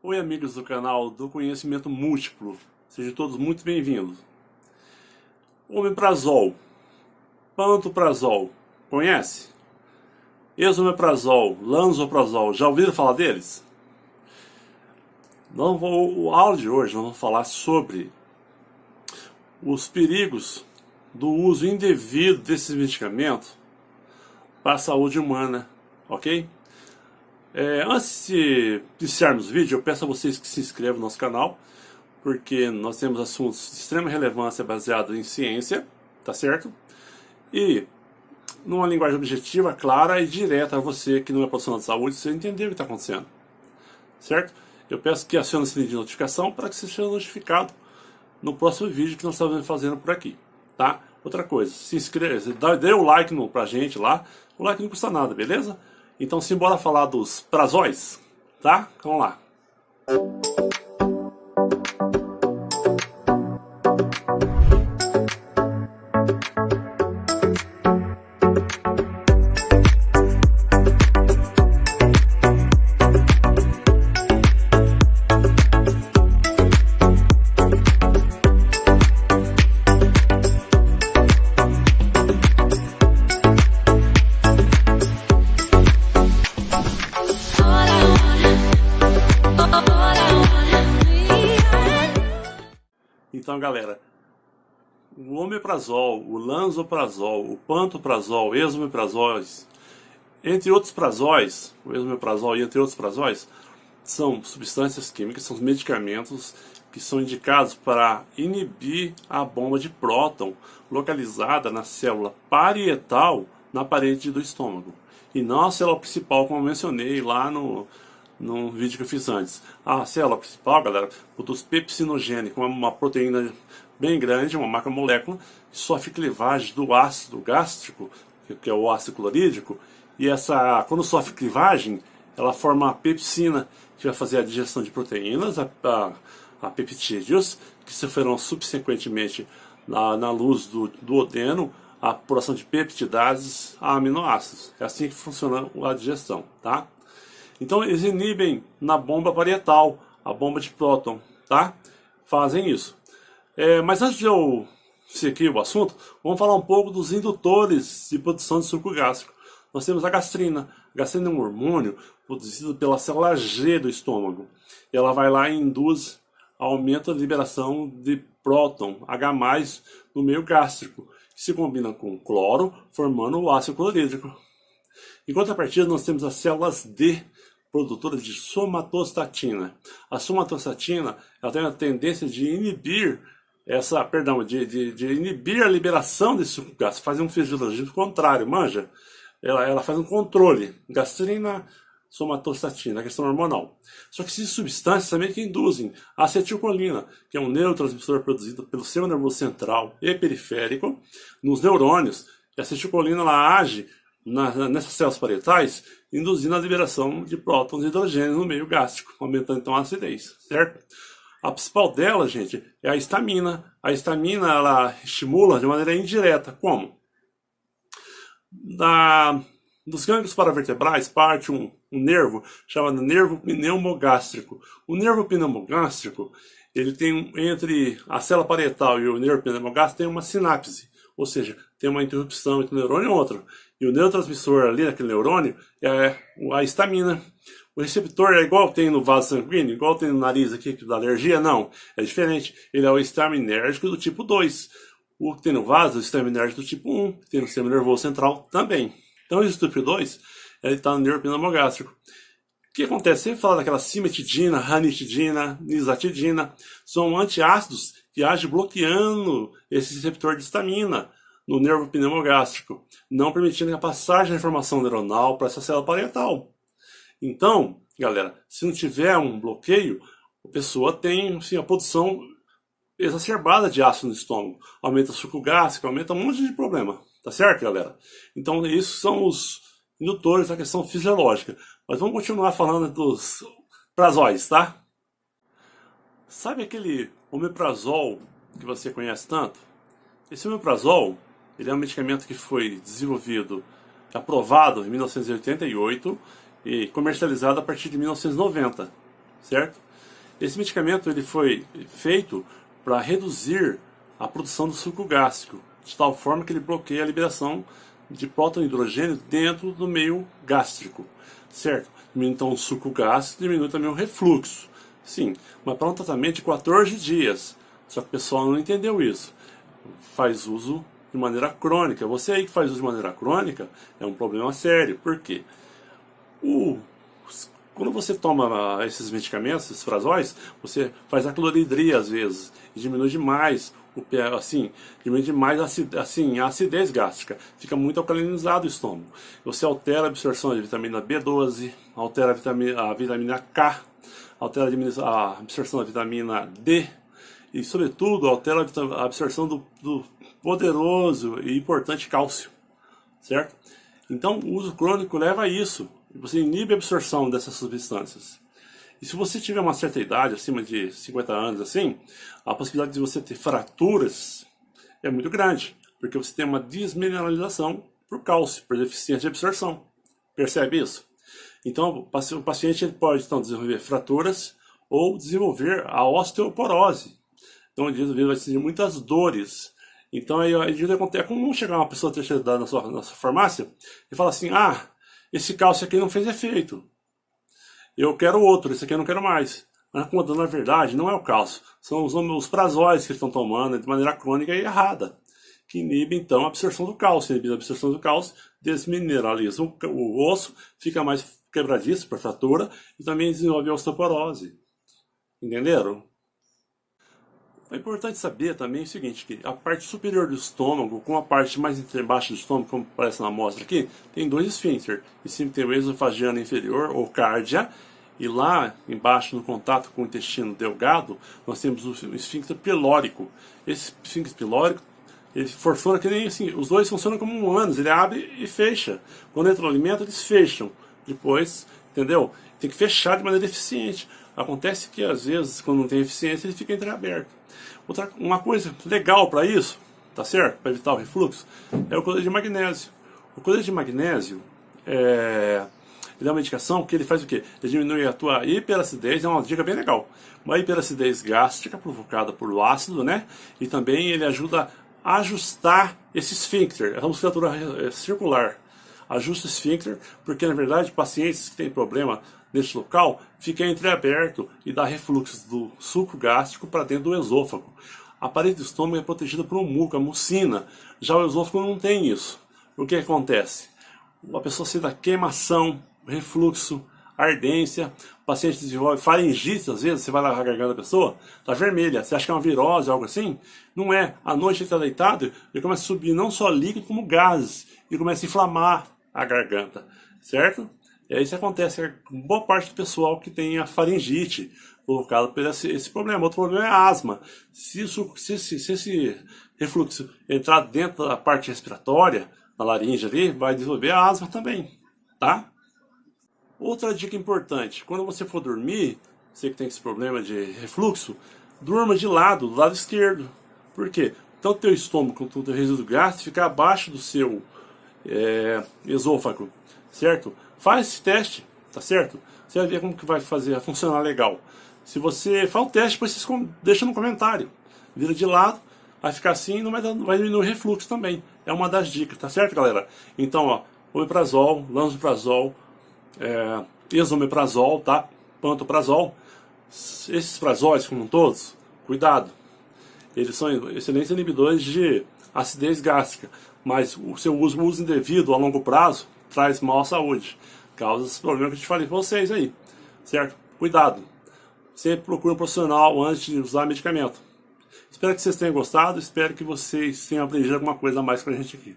Oi, amigos do canal do Conhecimento Múltiplo, sejam todos muito bem-vindos. Omeprazol, pantoprazol, conhece? Esomeprazol, lansoprazol, já ouviram falar deles? O áudio de hoje nós vamos falar sobre os perigos do uso indevido desses medicamentos para a saúde humana, ok? Antes de iniciarmos o vídeo, eu peço a vocês que se inscrevam no nosso canal, porque nós temos assuntos de extrema relevância baseados em ciência, tá certo? E numa linguagem objetiva, clara e direta a você que não é profissional de saúde, você entender o que está acontecendo, certo? Eu peço que acione o sininho de notificação para que você seja notificado no próximo vídeo que nós estamos fazendo por aqui, tá? Outra coisa, se inscreva, dê o like pra gente lá, o like não custa nada, beleza? Então simbora falar dos prazóis, tá? Vamos lá. Então, galera, o omeprazol, o lansoprazol, o pantoprazol, esomeprazóis, entre outros prazóis, o esomeprazol e entre outros prazóis, são substâncias químicas, são medicamentos que são indicados para inibir a bomba de próton localizada na célula parietal na parede do estômago, e não a célula principal, como eu mencionei lá no vídeo que eu fiz antes. A célula principal, galera, produz pepsinogênico, uma proteína bem grande, uma macromolécula, que sofre clivagem do ácido gástrico, que é o ácido clorídrico, e quando sofre clivagem, ela forma a pepsina, que vai fazer a digestão de proteínas, a peptídeos, que sofrerão subsequentemente na luz do duodeno, a produção de peptidases a aminoácidos. É assim que funciona a digestão, tá? Então eles inibem na bomba parietal, a bomba de próton, tá? Fazem isso. Mas antes de eu seguir o assunto, vamos falar um pouco dos indutores de produção de suco gástrico. Nós temos a gastrina. A gastrina é um hormônio produzido pela célula G do estômago. Ela vai lá e induz, aumenta a liberação de próton, H+, no meio gástrico, que se combina com cloro, formando o ácido clorídrico. Em contrapartida, nós temos as células D, produtoras de somatostatina. A somatostatina, ela tem a tendência de inibir de inibir a liberação desse suco gástrico, fazer um fisiologismo contrário, manja? Ela faz um controle, gastrina, somatostatina, a questão hormonal. Só que existem substâncias também que induzem a acetilcolina, que é um neurotransmissor produzido pelo sistema nervoso central e periférico nos neurônios. E a acetilcolina ela age nessas células parietais, induzindo a liberação de prótons e hidrogênio no meio gástrico, aumentando então a acidez, certo? A principal dela, gente, é a histamina. A histamina, ela estimula de maneira indireta. Como? Dos gânglios paravertebrais parte um nervo chamado nervo pneumogástrico. O nervo pneumogástrico, ele tem entre a célula parietal e o nervo pneumogástrico tem uma sinapse, ou seja, tem uma interrupção entre um neurônio e outro. E o neurotransmissor ali naquele neurônio é a histamina. O receptor é igual tem no vaso sanguíneo, igual tem no nariz aqui da alergia? Não, é diferente. Ele é o histaminérgico do tipo 2. O que tem no vaso é o histaminérgico do tipo 1, que tem no sistema nervoso central também. Então, esse tipo 2, ele está no nervo pneumogástrico. O que acontece? Sempre fala daquela cimetidina, ranitidina, nizatidina. São antiácidos que agem bloqueando esse receptor de histamina no nervo pneumogástrico, não permitindo a passagem da informação neuronal para essa célula parietal. Então, galera, se não tiver um bloqueio, a pessoa tem assim, a produção exacerbada de ácido no estômago, aumenta o suco gástrico, aumenta um monte de problema, tá certo, galera? Então, isso são os indutores da questão fisiológica. Mas vamos continuar falando dos prazóis, tá? Sabe aquele omeprazol que você conhece tanto? Esse omeprazol, ele é um medicamento que foi desenvolvido, aprovado em 1988 e comercializado a partir de 1990, certo? Esse medicamento ele foi feito para reduzir a produção do suco gástrico, de tal forma que ele bloqueia a liberação de próton e hidrogênio dentro do meio gástrico, certo? Diminui então o suco gástrico, diminui também o refluxo. Sim, mas para um tratamento de 14 dias. Só que o pessoal não entendeu isso. Faz uso de maneira crônica. Você aí que faz uso de maneira crônica é um problema sério. Por quê? Quando você toma esses medicamentos, esses prazóis, você faz a cloridria às vezes e diminui demais diminui demais a acidez gástrica. Fica muito alcalinizado o estômago. Você altera a absorção de vitamina B12, altera a vitamina K, altera a absorção da vitamina D e, sobretudo, altera a absorção do poderoso e importante cálcio, certo? Então, o uso crônico leva a isso. Você inibe a absorção dessas substâncias. E se você tiver uma certa idade, acima de 50 anos, assim, a possibilidade de você ter fraturas é muito grande, porque você tem uma desmineralização por cálcio, por deficiência de absorção. Percebe isso? Então, o paciente ele pode então, desenvolver fraturas ou desenvolver a osteoporose. Então, ele vai sentir muitas dores. Então, aí é comum chegar uma pessoa terceira idade na sua farmácia e falar assim, esse cálcio aqui não fez efeito. Eu quero outro, esse aqui eu não quero mais. Mas quando na verdade não é o cálcio, são os prazóis que eles estão tomando de maneira crônica e errada, que inibe então a absorção do cálcio. Inibe a absorção do cálcio, desmineraliza o osso, fica mais quebradiço para fratura e também desenvolve a osteoporose. Entenderam? É importante saber também o seguinte, que a parte superior do estômago, com a parte mais embaixo do estômago, como aparece na amostra aqui, tem dois esfíncter. Em cima tem o esofagiano inferior, ou cárdia, e lá embaixo, no contato com o intestino delgado, nós temos o esfíncter pilórico. Esse esfíncter pilórico, ele funciona que nem assim, os dois funcionam como um ânus, ele abre e fecha. Quando entra o alimento, eles fecham. Depois, entendeu? Tem que fechar de maneira eficiente. Acontece que às vezes, quando não tem eficiência, ele fica entreaberto. Uma coisa legal para isso, tá certo? Para evitar o refluxo, é o cloreto de magnésio. O cloreto de magnésio ele é uma medicação que ele faz o quê? Ele diminui a tua hiperacidez, é uma dica bem legal. Uma hiperacidez gástrica provocada por ácido, né? E também ele ajuda a ajustar esse esfíncter, a musculatura circular. Ajusta o esfíncter, porque na verdade pacientes que têm problema nesse local fica entreaberto e dá refluxo do suco gástrico para dentro do esôfago. A parede do estômago é protegida por um muco, a mucina. Já o esôfago não tem isso. O que acontece? A pessoa sente queimação, refluxo, ardência, o paciente desenvolve faringite, às vezes você vai lá na garganta da pessoa, está vermelha, você acha que é uma virose, algo assim? Não é. À noite ele está deitado e começa a subir não só líquido como gases e começa a inflamar a garganta, certo? E isso acontece com boa parte do pessoal que tem a faringite provocada por esse problema. Outro problema é a asma. Se esse refluxo entrar dentro da parte respiratória, na laringe ali, vai desenvolver a asma também, tá? Outra dica importante, quando você for dormir, você que tem esse problema de refluxo, durma de lado, do lado esquerdo. Por quê? Então o teu estômago, com o teu resíduo gástrico, fica abaixo do seu esôfago, certo? Faz esse teste, tá certo? Você vai ver como que vai funcionar legal. Se você faz o teste, depois você deixa no comentário. Vira de lado, vai ficar assim e não vai diminuir o refluxo também. É uma das dicas, tá certo, galera? Então, ó, omeprazol, lansoprazol, esomeprazol, tá? Pantoprazol. Esses prazóis, como todos, cuidado. Eles são excelentes inibidores de acidez gástrica, mas o seu uso indevido a longo prazo traz mal à saúde. Causa esses problemas que eu te falei para vocês aí, certo? Cuidado. Sempre procure um profissional antes de usar medicamento. Espero que vocês tenham gostado, espero que vocês tenham aprendido alguma coisa a mais com a gente aqui.